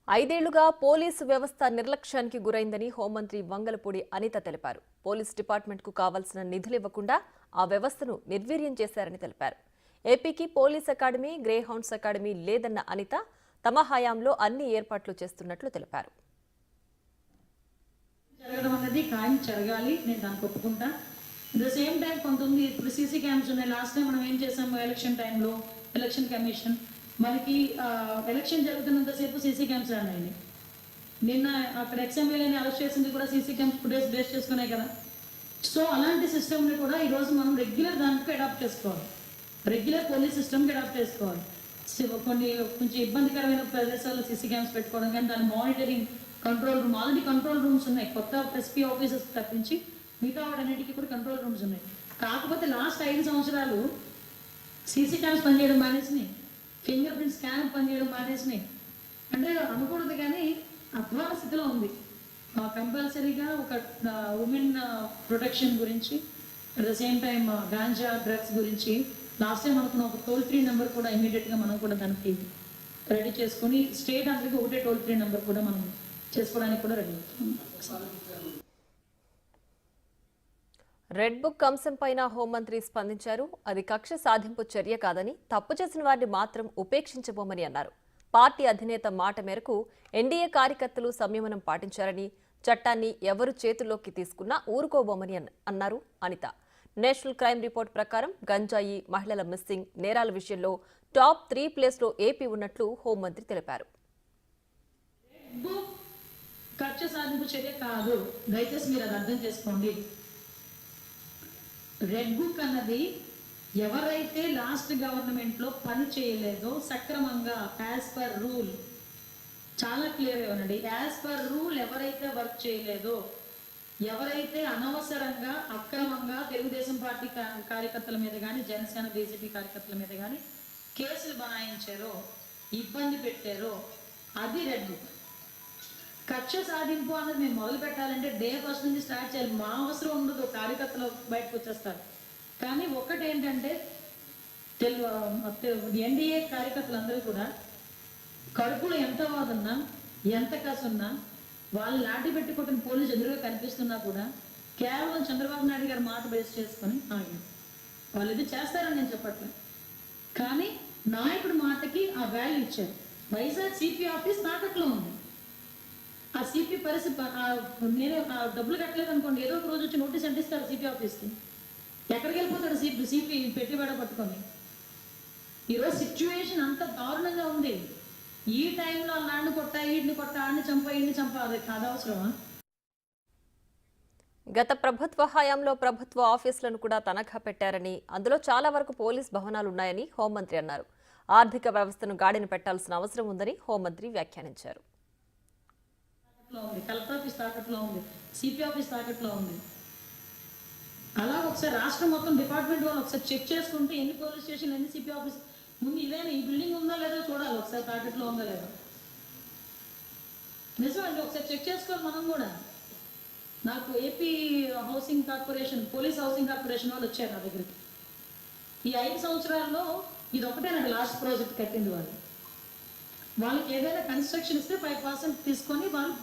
ఐదేళ్లుగా పోలీసు వ్యవస్థ నిర్లక్ష్యానికి గురైందని హోంమంత్రి వంగలపూడి అనిత తెలిపారు. పోలీస్ డిపార్ట్మెంట్కు కావాల్సిన నిధులు ఇవ్వకుండా ఆ వ్యవస్థను నిర్వీర్యం చేశారని తెలిపారు. ఏపీకి police academy, grey hounds academy లేదన్న అనిత తమ హయాంలో అన్ని ఏర్పాట్లు చేస్తున్నట్లు తెలిపారు. జరగడం అనేది ఖాయం జరగాలి, నేను దానికి ఒప్పుకుంటా. ద సేమ్ టైం కొంతమంది ఇప్పుడు సీసీ క్యామ్స్ ఉన్నాయి. లాస్ట్ టైం మనం ఏం చేసాము, ఎలక్షన్ టైంలో ఎలక్షన్ కమిషన్ మనకి ఎలక్షన్ జరుగుతున్నంతసేపు సీసీ క్యామ్స్ రానండి. నిన్న అక్కడ ఎక్స్ఎమ్మెల్యేని అరెస్ట్ చేసింది కూడా సీసీ క్యామ్స్ ఫుటేజ్ బేస్ చేసుకునే కదా. సో అలాంటి సిస్టమ్ని కూడా ఈరోజు మనం రెగ్యులర్ దానికి అడాప్ట్ చేసుకోవాలి, రెగ్యులర్ పోలీస్ సిస్టమ్కి అడాప్ట్ చేసుకోవాలి. కొన్ని కొంచెం ఇబ్బందికరమైన ప్రదేశాల్లో సీసీ క్యామ్స్ పెట్టుకోవడం, కానీ దాని monitoring control room, already control rooms ఉన్నాయి. కొత్త ఎస్పీ ఆఫీసర్స్ తప్పించి మిగతా వాటన్నిటికీ కూడా కంట్రోల్ రూమ్స్ ఉన్నాయి. కాకపోతే లాస్ట్ 5 సంవత్సరాలు సీసీ క్యామ్స్ పనిచేయడం మానేసినాయి, ఫింగర్ ప్రింట్ స్కాన్ పనిచేయడం మానేసినాయి. అంటే అనకూడదు కానీ అధ్వాన స్థితిలో ఉంది. కంపల్సరీగా ఒక ఉమెన్ ప్రొటెక్షన్ గురించి, at the same time ganja drugs గురించి లాస్ట్ టైం అనుకున్న ఒక టోల్ ఫ్రీ నెంబర్ కూడా ఇమీడియట్గా మనం కూడా దానికి రెడీ చేసుకుని స్టేట్ అందరికీ ఒకటే టోల్ ఫ్రీ నెంబర్ కూడా మనం చేసుకోవడానికి కూడా రెడీ అవుతున్నాం. రెడ్ బుక్ అంశంపైన హోంమంత్రి స్పందించారు. అది కక్ష సాధింపు చర్య కాదని, తప్పు చేసిన వారిని మాత్రం ఉపేక్షించబోమని అన్నారు. పార్టీ అధినేత మాట మేరకు ఎన్డీఏ కార్యకర్తలు సంయమనం పాటించారని, చట్టాన్ని ఎవరు చేతుల్లోకి తీసుకున్నా ఊరుకోబోమని అన్నారు అనిత. నేషనల్ క్రైమ్ రిపోర్ట్ ప్రకారం గంజాయి, మహిళల మిస్సింగ్ నేరాల విషయంలో టాప్ 3 ప్లేస్లో ఏపీ ఉన్నట్లు హోంమంత్రి తెలిపారు. కక్ష సాధింపు చర్య కాదు, దయచేసి మీరు అది అర్థం చేసుకోండి. రెడ్ బుక్ అన్నది ఎవరైతే లాస్ట్ గవర్నమెంట్లో పని చేయలేదో సక్రమంగా యాజ్ పర్ రూల్, చాలా క్లియర్ ఇవ్వనండి, యాజ్ పర్ రూల్ ఎవరైతే వర్క్ చేయలేదో, ఎవరైతే అనవసరంగా అక్రమంగా తెలుగుదేశం పార్టీ కార్యకర్తల మీద కానీ, జనసేన బీజేపీ కార్యకర్తల మీద కానీ కేసులు బనాయించారో, ఇబ్బంది పెట్టారో, అది రెడ్ బుక్. కక్ష సాధింపు అన్నది మేము మొదలు పెట్టాలంటే డే ఫస్ట్ నుంచి స్టార్ట్ చేయాలి. మా అవసరం ఉండదు, కార్యకర్తలు బయటకు వచ్చేస్తారు. కానీ ఒక్కటేంటంటే ఎన్డీఏ కార్యకర్తలందరూ కూడా కడుపులో ఎంత వాదన్నా, ఎంత కసున్నా, వాళ్ళు లాఠీ పెట్టుకుంటున్న పోలీసు ఎదురుగా కనిపిస్తున్నా కూడా కేవలం చంద్రబాబు నాయుడు గారి మాట బేస్ చేసుకొని వాళ్ళు ఇది చేస్తారని నేను చెప్పట్లేదు. కానీ నాయకుడి మాటకి ఆ వాల్యూ ఇచ్చారు. వైజాగ్ సిపి ఆఫీస్ తాకట్లో ఉంది. ఆ సిపి పరిస్థితి, నేను డబ్బులు కట్టలేదు అనుకోండి, ఏదో ఒక రోజు వచ్చి నోటీస్ అంటిస్తారు సిపి ఆఫీస్కి. ఎక్కడికి వెళ్ళిపోతాడు సిపి పెట్టుబడ పట్టుకొని? ఈరోజు సిచ్యువేషన్ అంత దారుణంగా ఉంది. ఈ టైంలో నాన్ని కొట్టా, ఈడిని కొట్టా, ఆడిని చంపా, ఈడిని చంపా, అది అవసరమా? గత ప్రభుత్వ హయాంలో ప్రభుత్వ ఆఫీసులను కూడా తనఖా పెట్టారని, అందులో చాలా వరకు పోలీస్ భవనాలున్నాయని హోంమంత్రి అన్నారు. ఆర్థిక వ్యవస్థను గాడిన పెట్టాల్సిన అవసరం ఉందని హోంమంత్రి వ్యాఖ్యానించారు. కలెక్టర్ ఆఫీస్ తాకట్లో ఉంది, సిపి ఆఫీస్ తాకట్లో ఉంది. అలా ఒకసారి రాష్ట్రం మొత్తం డిపార్ట్మెంట్ వాళ్ళు ఒకసారి చెక్ చేసుకుంటే ఎన్ని పోలీస్ స్టేషన్, ఎన్ని సిపి ఆఫీస్, ముందు ఇదేనా ఈ బిల్డింగ్ ఉందా లేదో చూడాలి, ఒకసారి తాకట్లో ఉందా లేదో. నిజమండి, ఒకసారి చెక్ చేసుకోవాలి మనం కూడా. నాకు AP housing corporation, police housing corporation వాళ్ళు వచ్చారు నా దగ్గరికి. ఈ 5 సంవత్సరాల్లో ఇది ఒకటే నాకు లాస్ట్ ప్రాజెక్ట్ కట్టింది. వాళ్ళకి ఏదైనా కన్స్ట్రక్షన్ ఇస్తే 5% తీసుకొని వాళ్ళు